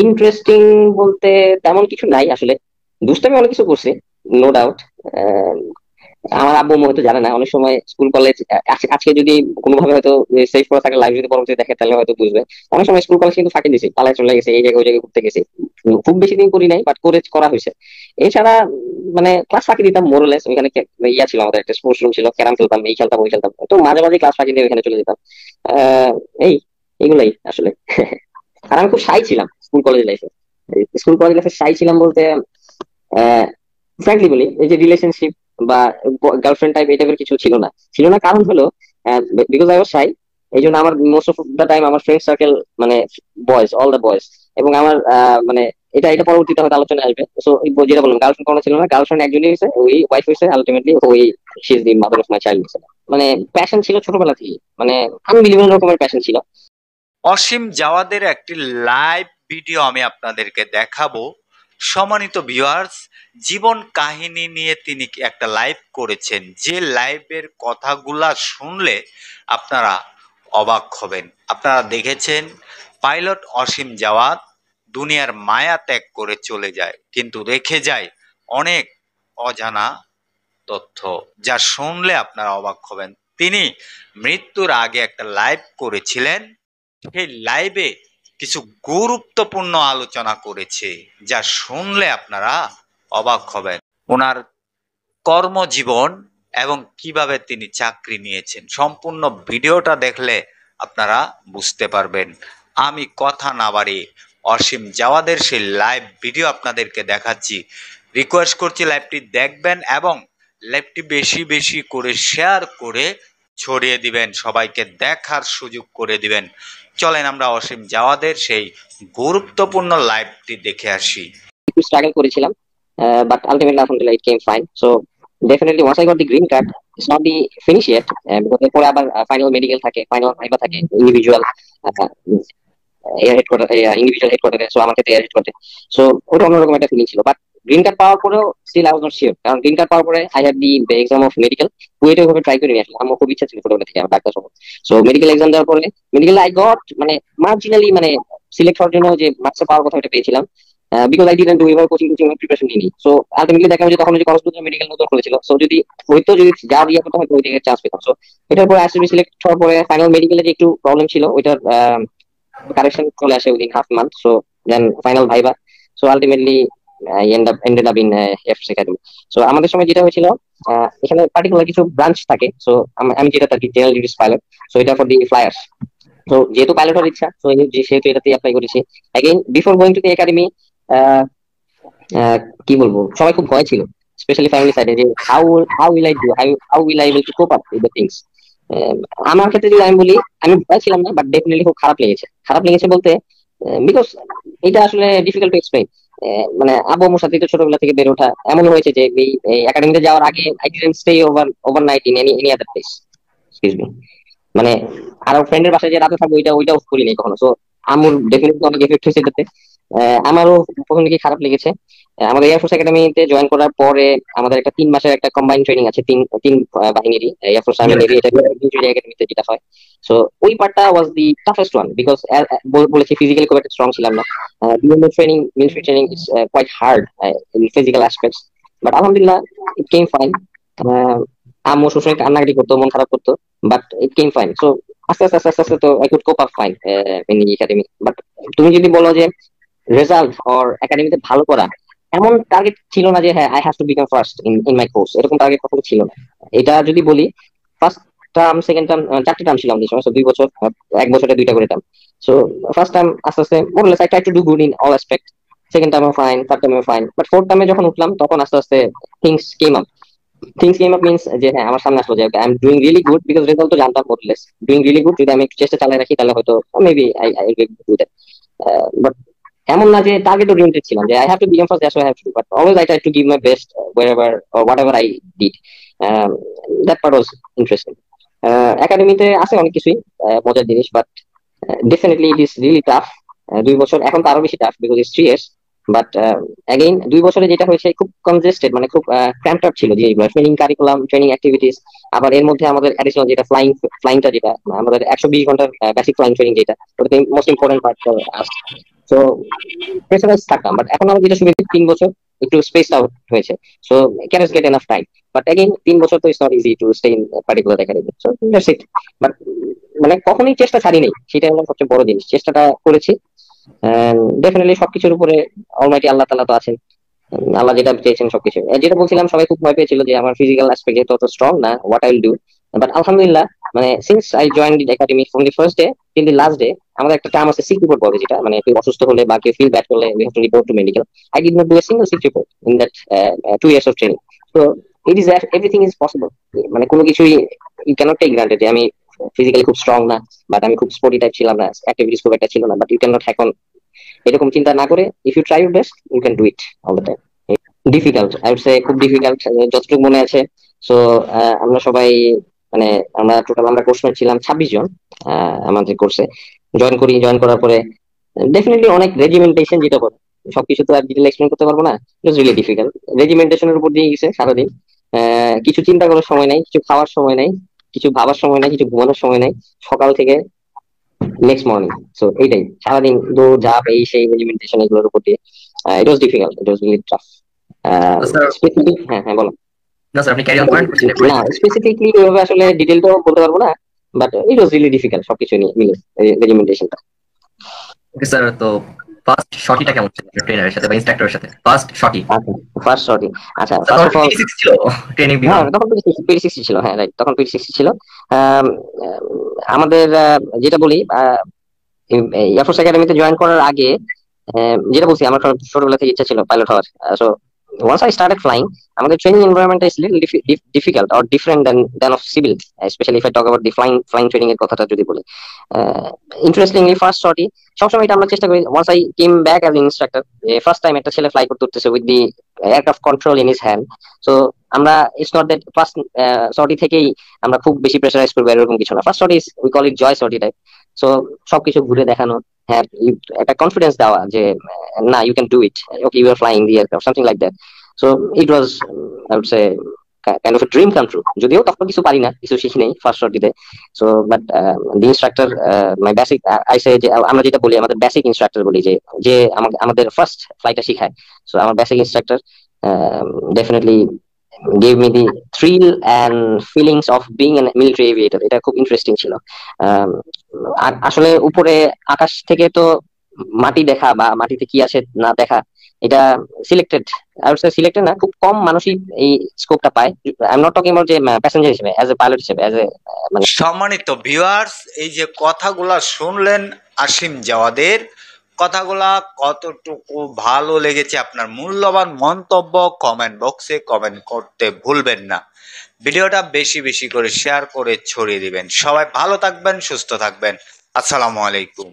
Interesting বলতে তেমন কিছু নাই আসলে। দুষ্টামি অনেক কিছু করছি, নো ডাউট। আমার আব্বু আম্মু হয়তো জানে না, অনেক সময় স্কুল কলেজ আজকে যদি কোনোভাবে হয়তো সেভ করা থাকে, লাইভ যদি পরবর্তী দেখে তাহলে হয়তো বুঝবে। অনেক সময় স্কুল কলেজ কিন্তু ফাঁকি দিছি, পালায় চলে গেছে, এই জায়গায় ওই জায়গায় ঘুরতে গেছি। খুব বেশি দিন করি নাই, বাট করা হয়েছে। এছাড়া মানে ক্লাস ফাঁকি দিতাম মোরলেস। ওইখানে ইয়া ছিল, আমাদের একটা স্পোর্টস রুম ছিল, ক্যারাম খেলতাম, এই খেলতাম ওই খেলতাম, তো মাঝে মাঝে ক্লাস ফাঁকি দিয়ে ওইখানে চলে যেতাম। আহ এই এগুলাই আসলে। আর আমি খুব শাই ছিলাম স্কুল কলেজ লাইফে। স্কুল কলেজ লাইফে শাই ছিলাম বলতে, ফ্র্যাঙ্কলি বলি, এই যে রিলেশনশিপ বা গার্লফ্রেন্ড টাইপ এই টাইপের কিছু ছিল না কারণ হলো বিকজ আই ওয়াজ শাই। এই জন্য আমার মোস্ট অফ দা টাইম আমার ফ্রেন্ড সার্কেল মানে বয়েজ, অল দ্য বয়েজ। এবং আমার মানে এটা এটা পরবর্তীতে হয়তো আলোচনায় আসবে। সো যেটা বললাম, গার্লফ্রেন্ড কোনো ছিল না, গার্লফ্রেন্ড একজনই হয়েছে, ওই ওয়াইফ হয়েছে আলটিমেটলি, ওই she is the mother of my child. মানে প্যাশন ছিল ছোটবেলা থেকে, মানে আনবিলিভেবল রকমের প্যাশন ছিল। অসীম জাওয়াদের একটি লাইভ ভিডিও আমি আপনাদেরকে দেখাবো। সম্মানিত ভিউয়ার্স, জীবন কাহিনী নিয়ে তিনি একটা লাইভ করেছেন, যে লাইভের কথাগুলা শুনলে আপনারা অবাক হবেন। আপনারা দেখেছেন পাইলট অসীম জাওয়াদ দুনিয়ার মায়া ত্যাগ করে চলে যায়, কিন্তু রেখে যায় অনেক অজানা তথ্য, যা শুনলে আপনারা অবাক হবেন। তিনি মৃত্যুর আগে একটা লাইভ করেছিলেন, সেই লাইভে কিছু গুরুত্বপূর্ণ আলোচনা করেছে, যা শুনলে আপনারা অবাক হবেন। ওনার কর্মজীবন এবং কিভাবে তিনি চাকরি নিয়েছেন, সম্পূর্ণ ভিডিওটা দেখলে আপনারা বুঝতে পারবেন। আমি কথা না বাড়িয়ে অসীম জাওয়াদের সেই লাইভ ভিডিও আপনাদেরকে দেখাচ্ছি। রিকোয়েস্ট করছি লাইভটি দেখবেন এবং লাইভটি বেশি বেশি করে শেয়ার করে ছড়িয়ে দিবেন, সবাইকে দেখার সুযোগ করে দিবেন। চলেন আমরা অসীম জাওয়াদের সেই গুরুত্বপূর্ণ লাইভটি দেখে আসি। একটু স্ট্রাগল করেছিলাম, বাট আলটিমেটলি আলহামদুলিল্লাহ it came fine. So definitely once I got the green card, it's not the finish yet, because এরপরে আবার ফাইনাল মেডিকেল থাকে, ফাইনাল ভাইবা থাকে, ইন্ডিভিজুয়াল এয়ার হেডকোয়ার্টার, ইন্ডিভিজুয়াল হেডকোয়ার্টারে। সো আমার ক্ষেত্রে এয়ার হেডকোয়ার্টারে। সো ওটা অন্যরকম একটা ফিলিং ছিল। বাট গ্রিন কার্ড পাওয়ার পরেও still I was not sure, কারণ গ্রিন কার্ড পাওয়ার পরে I had the exam of medical. কুয়েটে ওভাবে ট্রাই করিনি আসলে, আমার খুব ইচ্ছা ছিল ছোটবেলা থেকে আমার ডাক্তার হবো। সো মেডিকেল এক্সাম দেওয়ার পরে মেডিকেল আই গট মানে মার্জিনালি মানে সিলেক্ট হওয়ার জন্য যে মার্কস পাওয়ার কথা ওটা পেয়েছিলাম, বিকজ আই ডিডন্ট ডু এভাবে কোচিং টোচিং প্রিপারেশন নিইনি। সো আলটিমেটলি দেখা যায় তখন যে কলেজ মেডিকেল নতুন খুলেছিল, সো যদি হয়তো যদি যা দিয়ে করতে হয়তো ওই জায়গায় চান্স পেতাম। সো এটার পরে আইসিবি সিলেক্ট হওয়ার পরে ফাইনাল মেডিকেলে যে একটু প্রবলেম ছিল, ওইটার কারেকশন চলে আসে within half month. So then final viva. So ultimately I ended up in FS Academy. সো আমাদের সময় যেটা হয়েছিল, এখানে পার্টিকুলার কিছু ব্রাঞ্চ থাকে। সো আমি যেটা থাকি জেনারেল ডিউটিস পাইলট। সো এটা ফর দি ফ্লায়ার্স। তো যেহেতু পাইলট হওয়ার ইচ্ছা, তো সেহেতু এটাতে অ্যাপ্লাই করেছি। Again before going to the academy, কি বলবো, সবাই খুব ভয় ছিল, স্পেশালি ফ্যামিলি সাইডে, যে how will I do, how will I able to cope up with the things. আমার ক্ষেত্রে যদি আমি বলি, আমি ভয় ছিলাম না, বাট ডেফিনেটলি খুব খারাপ লেগেছে বলতে, বিকজ এটা আসলে ডিফিকাল্ট টু এক্সপ্লেইন। মানে আব্বু আম্মুর সাথে তো ছোটবেলা থেকে বেড়ে ওঠা, এমন হয়েছে যে এই একাডেমিতে যাওয়ার আগে I didn't stay overnight in any other place, excuse me. মানে আর ফ্রেন্ডের বাসায় যে রাতে থাকবো, ওইটাও করি নাই কখনো। সো আম্মুর ডেফিনেটলি অনেক এফেক্ট হয়েছে এটাতে। আমারও প্রথম দিকে খারাপ লেগেছে। আমাদের এয়ারফোর্স একাডেমিতে জয়েন করার পরে আমাদের একটা 3 মাসের একটা কম্বাইন ট্রেনিং আছে, তিন তিন বাহিনীরই, এয়ারফোর্স আর্মি নেভি, এটা একাডেমিতে যেটা হয়। সো ওই পার্টটা was the toughest one, because বলেছি ফিজিক্যালি খুব একটা স্ট্রং ছিলাম না। বিভিন্ন training, military training is quite hard in physical aspects. But আলহামদুলিল্লাহ ইট কেম ফাইন। আম্মু সবসময় কান্নাকাটি করতো, মন খারাপ করতো, but it came fine. So আস্তে আস্তে তো I could cope up fine in academy. But তুমি যদি বলো যে রেজাল্ট অর একাডেমিতে ভালো করা, এমন টার্গেট ছিল না যে হ্যাঁ I have to become first in my course, এরকম টার্গেট কখনো ছিল না। এটা যদি বলি, ফার্স্ট টার্ম সেকেন্ড টার্ম 4টে টার্ম ছিল আমাদের সময়, 2 বছর, 1 বছরে 2টা করে টার্ম। সো ফার্স্ট টার্ম আস্তে আস্তে more or less I try to do good in all aspect. Second টার্মে ফাইন, থার্ড টার্মে ফাইন, বাট ফোর্থ টার্মে যখন উঠলাম তখন আস্তে আস্তে things came up. Things came up means যে হ্যাঁ আমার সামনে আসলো যে I am doing really good, because result তো জানতাম মোরলেস ডুইং রিয়েলি গুড। যদি আমি একটু চেষ্টা চালিয়ে রাখি তাহলে হয়তো maybe I I will do that. But এমন না যে টার্গেট ওরিয়েন্টেড ছিলাম যে I have to become first, that's why I have two, but always I try to give my best wherever or whatever I did. That part was interesting. একাডেমিতে আছে অনেক কিছুই মজার জিনিস, but definitely it is really tough. 2 বছর, এখন তো আরো বেশি tough because it's 3 years। But again 2 বছরে যেটা হয়েছে খুব কনজেস্টেড, মানে খুব ক্র্যাম্পড আপ ছিল জিনিসগুলো, ট্রেনিং কারিকুলাম, ট্রেনিং অ্যাক্টিভিটিস। আবার এর মধ্যে আমাদের অ্যাডিশনাল যেটা ফ্লাইংটা, যেটা আমাদের 120 ঘন্টার বেসিক ফ্লাইং ট্রেনিং, যেটা ওটাতে most important part for us. তো প্রেসারাইজ থাকতাম, বাট এখন আমার যেটা সুবিধা 3 বছর একটু স্পেস আউট হয়েছে, so can get enough time. But again 3 বছর তো it's not easy to stay in particular academy, so that's it. But মানে কখনোই চেষ্টা ছাড়িনি, সেটাই হলো সবচেয়ে বড় জিনিস, চেষ্টাটা করেছি। ডেফিনেটলি সবকিছুর উপরে অলমাইটি আল্লাহ তাআলা তো আছেন, আল্লাহ যেটা চেয়েছেন সবকিছু। যেটা বলছিলাম, সবাই খুব ভয় পেয়েছিল যে আমার ফিজিক্যাল অ্যাসপেক্ট যেহেতু অত স্ট্রং না, what I will do. But আলহামদুলিল্লাহ, মানে since I join the academy from the first day till the last day, আমাদের একটা টার্ম আছে সিক রিপোর্ট বলে, যেটা মানে কেউ অসুস্থ হলে বা কেউ ফিল ব্যাড করলে we have to report to medical. I did not do a single sick report in that 2 years of training. তো it is everything is possible. মানে কোনো কিছুই ইউ ক্যানট টেক গ্রান্টেড যে আমি ফিজিক্যালি খুব strong না, but আমি খুব স্পোর্টি টাইপ ছিলাম না, অ্যাক্টিভিটিস খুব একটা ছিল না, but you can not hack on. এরকম চিন্তা না করে if you try your best you can do it all the time. Difficult, I would say খুব ডিফিকাল্ট, যতটুকু মনে আছে। সো আমরা সবাই, মানে আমরা কোর্সমেট ছিলাম 26 জন আমাদের কোর্সে। জয়েন করার পরে ডেফিনেটলি অনেক রেজিমেন্টেশন, যেটা বলে সবকিছু তো আর ডিটেল এক্সপ্লেন করতে পারবো না, ইট ওয়াজ রিয়েলি ডিফিকাল্ট। রেজিমেন্টেশনের উপর দিয়ে গেছে সারাদিন। কিছু চিন্তা করার সময় নাই, কিছু খাওয়ার সময় নাই, কিছু ভাবার সময় নাই, কিছু ঘুমানোর সময় নাই, সকাল থেকে নেক্সট মর্নিং। সো এইটাই সারাদিন দৌড় ঝাঁপ, এই সেই রেজিমেন্টেশন এগুলোর উপর দিয়ে it was difficult, it was really tough. তো স্যার, স্পেসিফিক, হ্যাঁ হ্যাঁ বলো। না স্যার আপনি ক্যারি অন করেন, কোশ্চেনটা করে না, দিন। স্পেসিফিকলি ওইভাবে আসলে ডিটেল তো বলতে পারবো না, but it was really difficult সবকিছু নিয়ে মিলে রেজিমেন্টেশনটা। ওকে স্যার, তো ফার্স্ট শটিটা কেমন ছিল ট্রেনারের সাথে বা ইনস্ট্রাক্টরের সাথে? ফার্স্ট শটি আচ্ছা, ফার্স্ট সরি। আচ্ছা, স্যার, ফার্স্ট তখন অফ অল, পিটি 6 ছিল ট্রেনিং হ্যাঁ বিমান। তখন পিডি 60 ছিল, হ্যাঁ রাইট, তখন পিডি 60 ছিল। আম, আমাদের যেটা বলি, এয়ারফোর্স একাডেমিতে জয়েন করার আগে, যেটা বলছি আমার ছোটবেলা থেকে ইচ্ছা ছিল পাইলট হওয়ার। So once I started flying, আমাদের training environment is little difficult or different than of civil, especially if I talk about the flying training এর কথাটা যদি বলি। ইন্টারেস্টিংলি ফার্স্ট শটই সবসময় এটা আমরা চেষ্টা করি। once I came back as an instructor, first time একটা ছেলে ফ্লাই করতে উঠতেছে with the aircraft control in his hand. So আমরা, it's not that first sortie থেকেই আমরা খুব বেশি প্রেসারাইজ করবো এরকম কিছু না। First sortie is we call it joy sortie type. So সবকিছু ঘুরে দেখানো, হ্যাঁ একটা কনফিডেন্স দেওয়া যে না, you can do it, okay you are flying the aircraft, something like that. So it was, I would say, kind of a dream come true. যদিও তখন কিছু পারি না, কিছু শিখি নেই ফার্স্ট শটিতে। So but the instructor, my basic, I say যে আমরা যেটা বলি আমাদের বেসিক ইনস্ট্রাক্টর বলি, যে যে আমাদের ফার্স্ট ফ্লাইটটা শিখায়। সো আমার basic instructor definitely gave me the thrill and feelings of being a military aviator. এটা খুব ইন্টারেস্টিং ছিল। আম, আর আসলে উপরে আকাশ থেকে তো মাটি দেখা বা মাটিতে কি আছে না দেখা, এটা selected, I would say selected না, খুব কম মানুষই এই স্কোপটা পায়। I am not talking about যে প্যাসেঞ্জার হিসেবে, অ্যাজ এ পাইলট হিসেবে, অ্যাজ এ মানে। সম্মানিত ভিউয়ার্স, এই যে কথাগুলা শুনলেন আসিম জাওয়াদের, কথাগুলা কতটুকু ভালো লেগেছে আপনার মূল্যবান মন্তব্য কমেন্ট বক্সে কমেন্ট করতে ভুলবেন না। ভিডিওটা বেশি বেশি করে শেয়ার করে ছড়িয়ে দিবেন। সবাই ভালো থাকবেন, সুস্থ থাকবেন। আসসালামু আলাইকুম।